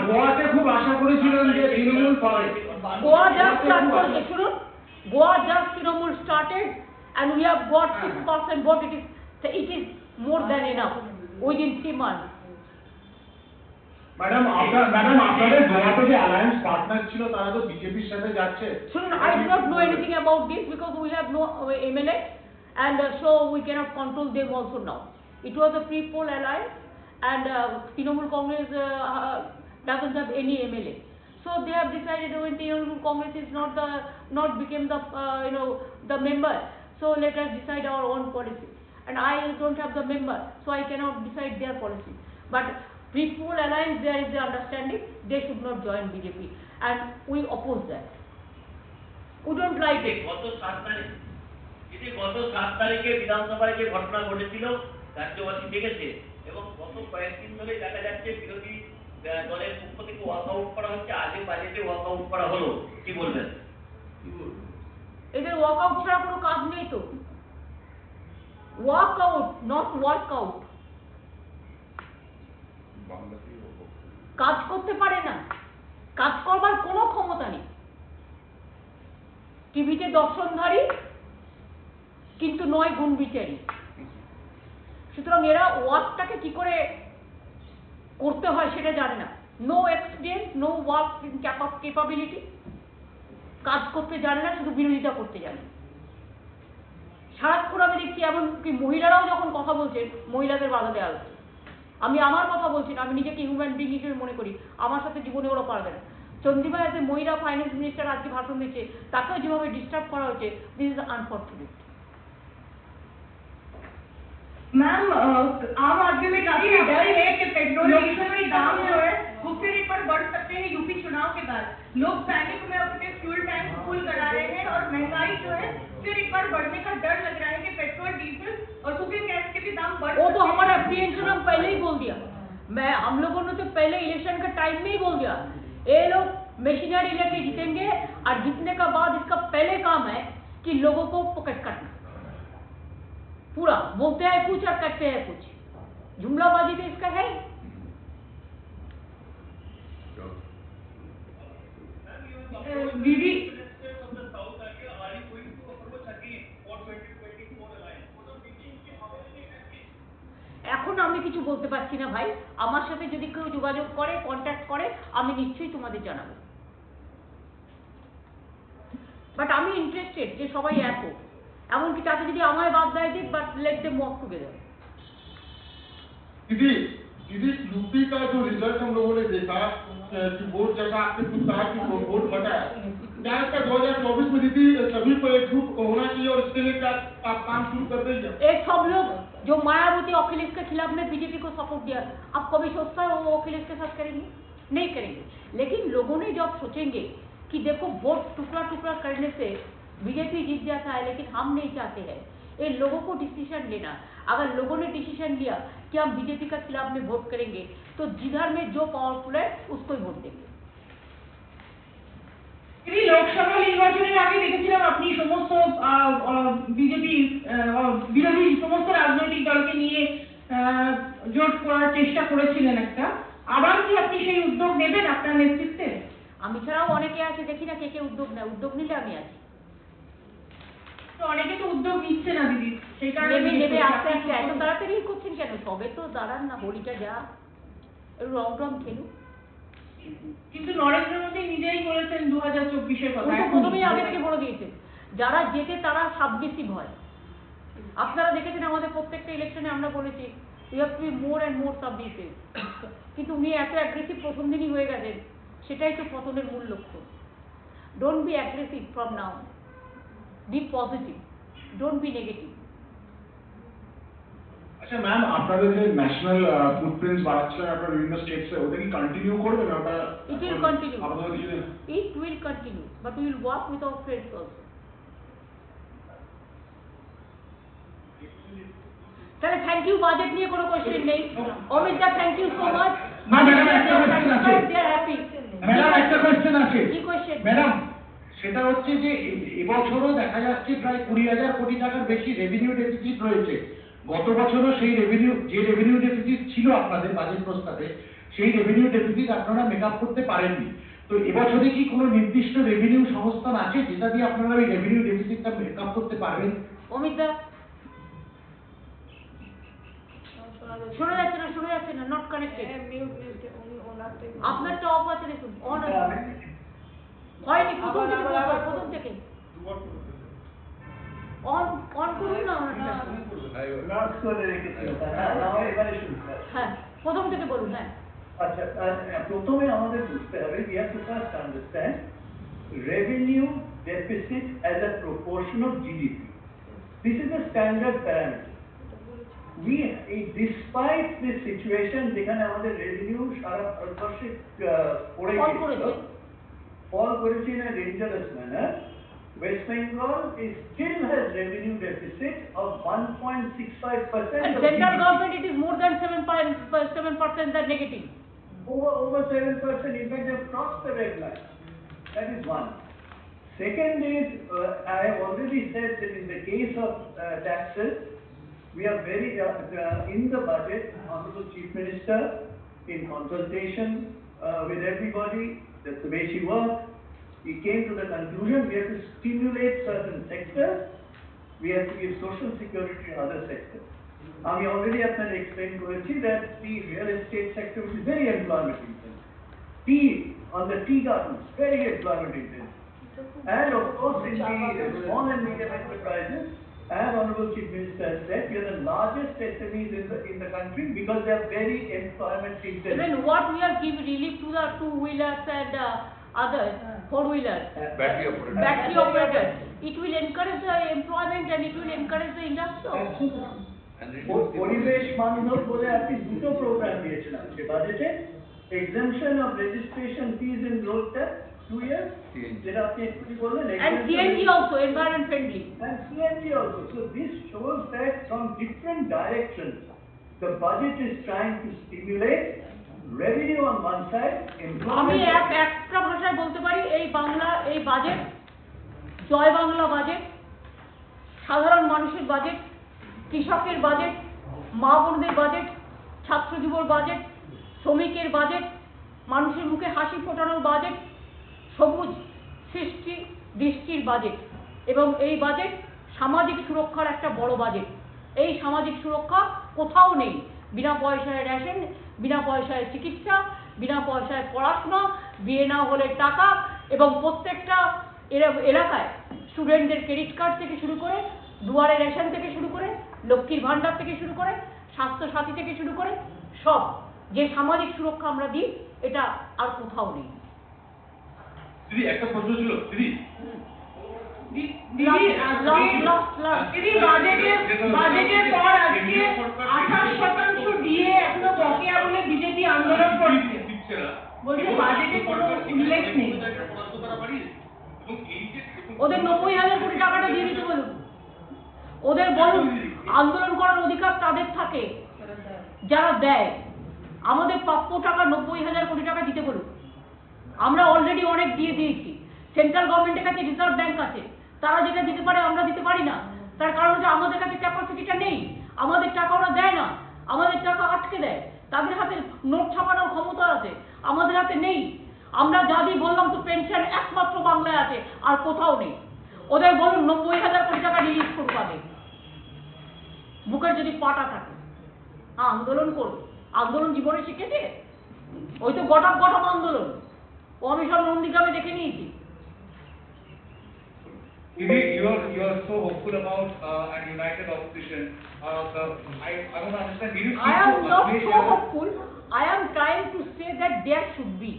গোয়াতে খুব আশা করেছিলেন যে তৃণমূল পাবে. Goa just Trinamool started and we have got 6% vote. It is more than enough within 3 months. Madam আপনাদের গোয়াতে যে অ্যালায়েন্স পার্টনার ছিল তারা তো বিজেপির সাথে যাচ্ছে. Shouldn't I do not know anything about this because we have no MLA and so we cannot control them also now. It was a pre-poll alliance and Trinamool Congress doesn't have any MLA. So they have decided when Trinamool Congress is not became the member, so let us decide our own policy. And I don't have the member, so I cannot decide their policy. But pre-poll alliance, there is the understanding they should not join BJP, and we oppose that. We don't like it. গত 7 তারিখে বিধানসভায় যে ঘটনা ঘটেছিল রাজ্যবাসী দেখেছে, এবং গত কয়েকদিন ধরে দেখা যাচ্ছে বিরোধী দলের পক্ষ থেকে ওয়াকআউট করা হচ্ছে, আগে বাজেটে ওয়াকআউট করা হলো, কি বলবেন? এদের ওয়াকআউট ছাড়া কোনো কাজ নেই তো. Walkout, not workout. কাজ করতে পারে না, কাজ করবার কোনো ক্ষমতা নেই. টিভিতে দর্শনধারী কিন্তু নয় গুণ বিচারী. সুতরাং এরা ওয়ার্কটাকে কি করে করতে হয় সেটা জানে না. No experience, no work capability. কাজ করতে জানে না, শুধু বিরোধিতা করতে জানে. সারাক্ষণ আমি দেখছি এমনকি মহিলারাও যখন কথা বলছেন, মহিলাদের বাধা দেওয়া হচ্ছে. আমি আমার কথা বলছি না, আমি নিজেকে হিউম্যান বিং হিসেবে মনে করি, আমার সাথে জীবনে ওরা পারবে না. চন্দ্রিমা এজ এ মহিলা ফাইন্যান্স মিনিস্টার আজকে ভাষণ দিচ্ছে, তাকেও যেভাবে ডিস্টার্ব করা হচ্ছে, দিস ইজ আনফর্চুনেট. मैम आम आदमी में काफी डर है कि पेट्रोल डीजल के दाम जो है वो फिर एक बार बढ़ सकते हैं यूपी चुनाव के बाद. लोग पैनिक में अपने फ्यूल टैंक फुल करा रहे हैं और महंगाई जो है फिर एक बार बढ़ने का डर लग रहा है कि पेट्रोल डीजल और कुकिंग गैस के भी दाम बढ़ वो सकते तो हैं. हमारा एप्रीहेंशन हम पहले ही बोल दिया. हम लोगों ने तो पहले इलेक्शन के टाइम में ही बोल दिया, ये लोग मशीनरी लेके जीतेंगे और जीतने का बाद इसका पहले काम है कि लोगों को पकड़ करना. पूरा बोलते हैं कुछ और करते हैं कुछ. जुमलाबाजी तो इसका है. दीदी এখন আমি কিছু বলতে পারছি না ভাই. আমার সাথে যদি কেউ যোগাযোগ করে, কন্ট্যাক্ট করে, আমি নিশ্চয়ই তোমাদের জানাবো. বাট আমি ইন্টারেস্টেড যে সবাই এক হোক, এমনকি তাতে যদি আমায় বাদ দেয় দিক, but let them work together. দিদি दीदी यूपी का जो रिजल्ट हम लोगों ने देखा कि वोट जगह आपने खुद कहा कि वोट घटाया, क्या इसका 2024 में दीदी सभी को एकजुट होना चाहिए और इसके लिए क्या आप काम शुरू कर रही है? एक सब लोग जो मायावती अखिलेश के खिलाफ ने बीजेपी को सपोर्ट दिया, अब कभी सोचता है वो अखिलेश के साथ करेंगे? नहीं करेंगे। लेकिन लोगों ने जब सोचेंगे कि देखो वोट टुकड़ा टुकड़ा करने से बीजेपी जीत जाता है, लेकिन हम नहीं चाहते हैं, ये लोगों को डिसीजन लेना। अगर लोगों ने डिसीजन लिया कि हम बीजेपी का खिलाफ में वोट करेंगे, तो जिधर में जो पावरफुल है उसको ही वोट देंगे। তিনি লোকসভা নির্বাচনের আগে দেখেছিলাম আপনি সমস্ত বিজেপি বিরোধী সমস্ত রাজনৈতিক দলকে নিয়ে জোট করার চেষ্টা করেছিলেন একটা, আবার কি আপনি সেই উদ্যোগ নেবেন আপনার নেতৃত্বে? আমি ছাড়াও অনেকে আছে, দেখি না কে কে উদ্যোগ নেয়, উদ্যোগ নিলে আমি আছি। তো অনেকে তো উদ্যোগ নিচ্ছে না দিদি, সেই কারণে নেবে জিজ্ঞেস নেবে করছি, আস্তে আপনি আস্তে। এত উদ্যোগ তাড়াতাড়ি করছেন কেন? সবে তো দাঁড়ান না, হোলিটা যা রং রং খেলুন। কিন্তু নরেন্দ্র মোদী নিজেই বলেছেন 2024-এর কথা। উনি তো প্রথমেই আগে থেকে বলে দিয়েছেন যারা জেতে তারা সাবমিসিভ হয়। আপনারা দেখেছেন আমাদের প্রত্যেকটা ইলেকশনে আমরা বলেছি we have to be more and more submissive, কিন্তু উনি এত অ্যাগ্রেসিভ প্রথম দিনই হয়ে গেছেন, সেটাই তো পতনের মূল লক্ষ্য। Don't be aggressive from now, be positive, don't be negative. আচ্ছা ম্যাম, আপনাদের যে ন্যাশনাল ফুটপ্রিন্টস বাড়াচ্ছিলেন আপনারা বিভিন্ন স্টেটসে, ওটা কি কন্টিনিউ করবেন? ওটা It will continue. আপনাদের কিছু It will continue, but we will work with our friends also. তাহলে থ্যাংক ইউ, বাজেট নিয়ে কোনো কোশ্চেন নেই। অমিত দা থ্যাংক ইউ সো মাচ। না ম্যাডাম, একটা কোশ্চেন আছে। দে আর হ্যাপি। ম্যাডাম একটা কোশ্চেন আছে। কি কোশ্চেন? ম্যাডাম, সেটা হচ্ছে যে এবছরও দেখা যাচ্ছে প্রায় 20,000 কোটি টাকার বেশি রেভিনিউ ডেফিসিট রয়েছে। গত বছরও সেই রেভিনিউ ডেফিসিট ছিল আপনাদের বাজেট প্রস্তাবে, সেই রেভিনিউ ডেফিসিট আপনারা মেকআপ করতে পারেননি। তো এবছরে কি কোনো নির্দিষ্ট রেভিনিউ সংস্থান আছে যেটা দিয়ে আপনারা ওই রেভিনিউ ডেফিসিটটা মেকআপ করতে পারবেন? অমিত দা শোনা যাচ্ছে না, নট কানেক্টেড। আপনারটা অফ আছে দেখুন, অন আছে। হয়নি, প্রথম থেকে অন করুন না ওনারটা। লস করে রেখেছিল এবারে শুরু করা। হ্যাঁ, প্রথম থেকে বলুন। হ্যাঁ, আচ্ছা, প্রথমে আমাদের বুঝতে হবে we have to first understand revenue deficit as a proportion of GDP. This is a standard parameter. Despite this situation যেখানে আমাদের revenue সারা ভারতবর্ষে পড়ে গেছে, fall করেছে in a dangerous manner, West Bengal still has revenue deficit of 1.65% and of central GDP. government it is more than 7% that negative. Over 7%, in fact, they have crossed the red line. That is one. Second is, I have already said that in the case of taxes, we are very, in the budget, Honorable Chief Minister, in consultation with everybody, that's the way she worked, we came to the conclusion we have to stimulate certain sectors, we have to give social security to other sectors. আমি already আপনাদের explain করেছি that the real estate sector is very employment intensive. Tea, on the tea gardens, very employment intensive. And of course in the small and medium enterprises, as Honorable Chief Minister has said, we are the largest SMEs in the country because they are very employment intensive. Even what we are giving relief to the two-wheelers and other four-wheelers, battery operators, it will encourage the employment and it will encourage the industry. পরিবেশ বান্ধব বলে আপনি দুটো programme দিয়েছিলাম সে বাজেটে, exemption of registration fees in road tax 2 years, যেটা আপনি একটু বললেন, And CNG also, environment friendly. and CNG also. So this shows that from different directions, the budget is trying to stimulate revenue on one side, আমি employment. একটা ভাষায় বলতে পারি, এই বাজেট জয় বাংলা বাজেট, সাধারণ মানুষের বাজেট, কৃষকের বাজেট, মা বোনদের বাজেট, ছাত্র যুবর বাজেট, শ্রমিকের বাজেট, মানুষের মুখে হাসি ফোটানোর বাজেট, সবুজ সৃষ্টি দৃষ্টির বাজেট, এবং এই বাজেট সামাজিক সুরক্ষার একটা বড় বাজেট। এই সামাজিক সুরক্ষা কোথাও নেই। বিনা পয়সায় রেশন, বিনা পয়সায় চিকিৎসা, বিনা পয়সায় পড়াশোনা, বিয়ে না হলে টাকা, এবং প্রত্যেকটা এলাকায় স্টুডেন্টদের ক্রেডিট কার্ড থেকে শুরু করে, দুয়ারে রেশন থেকে শুরু করে, লক্ষ্মীর ভাণ্ডার থেকে শুরু করে, স্বাস্থ্য সাথী থেকে শুরু করে, সব যে সামাজিক সুরক্ষা আমরা দিই এটা আর কোথাও নেই। দিদি একটা প্রশ্ন ছিল দিদি, दीदी दीदी বাজেটের পর আজকে 28% ডিএ এখনো বকেয়া বলে বিজেপি আন্দোলন করছে, দিচ্ছে না বলছে বাজেটে কোনো উল্লেখ নেই। এবং এই যে ওদের 90,000 কোটি টাকাটা দিয়ে দিতে বলুন, ওদের বলুন আন্দোলন করার অধিকার তাদের থাকে যারা দেয়। আমাদের প্রাপ্য টাকা 90,000 কোটি টাকা দিতে বলুন। আমরা অলরেডি অনেক দিয়ে দিয়েছি। সেন্ট্রাল গভর্নমেন্টের কাছে রিজার্ভ ব্যাংক আছে, তারা যেটা দিতে পারে আমরা দিতে পারি না। তার কারণ হচ্ছে আমাদের কাছে ক্যাপাসিটিটা নেই, আমাদের টাকা ওরা দেয় না, আমাদের টাকা আটকে দেয়। তাদের হাতে নোট ছাপানোর ক্ষমতা আছে, আমাদের হাতে নেই। আমরা যা দিই বললাম তো পেনশন একমাত্র বাংলায় আছে, আর কোথাও নেই। ওদের বলুন 90,000 কোটি টাকা রিলিজ করুক আগে, বুকের যদি পাটা থাকে। হ্যাঁ, আন্দোলন করবে। আন্দোলন জীবনে শিখেছে? ওই তো গটপ গটপ আন্দোলন, ও আমি সব নন্দীগ্রামে দেখে নিয়েছি। Didi, you are so hopeful about an united opposition. I don't understand. Did you speak I am to not Akhilesh so Yadav? hopeful. I am trying to say that there should be.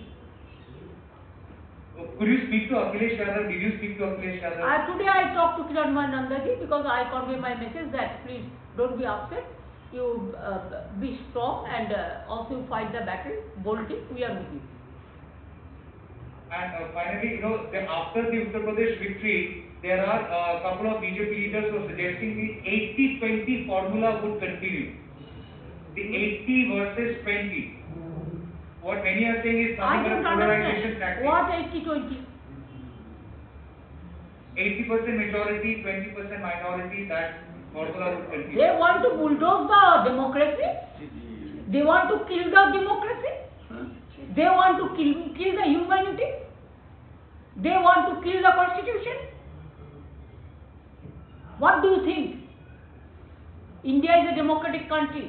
Could you speak to Akhilesh Yadav? Did you speak to Akhilesh Yadav? Today I talked to Kiranmay Nandaji because I convey my message that please don't be upset. You be strong and also fight the battle boldly. We are with you. And finally, after the Uttar Pradesh victory, there are a couple of BJP leaders who are suggesting the 80-20 formula would continue. The 80 versus 20. What many are saying is I nothing but a don't polarization understand. tactic. What 80-20? 80% majority, 20% minority, that formula would continue. They want to bulldoze the democracy. They want to kill the democracy. They want to kill the humanity. They want to kill the constitution. What do you think? India is a democratic country.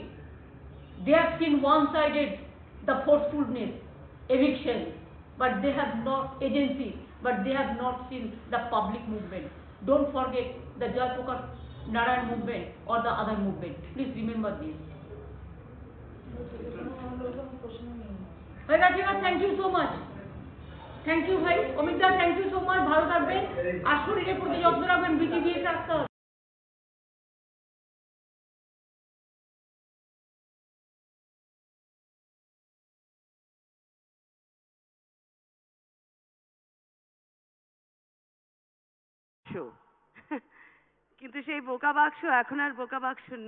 They have seen one-sided the forcefulness, eviction, but they have not agency, but they have not seen the public movement. Don't forget the Jalpokar Narayan movement or the other movement. Please remember this. Thank you so much. Thank you ভাই Amita, thank you so much. ভালো থাকবেন আর শরীরের প্রতি যত্ন রাখবেন, busy দিয়ে রাখতে হবে। কিন্তু সেই বোকা বাক্স এখন আর বোকা বাক্স নেই।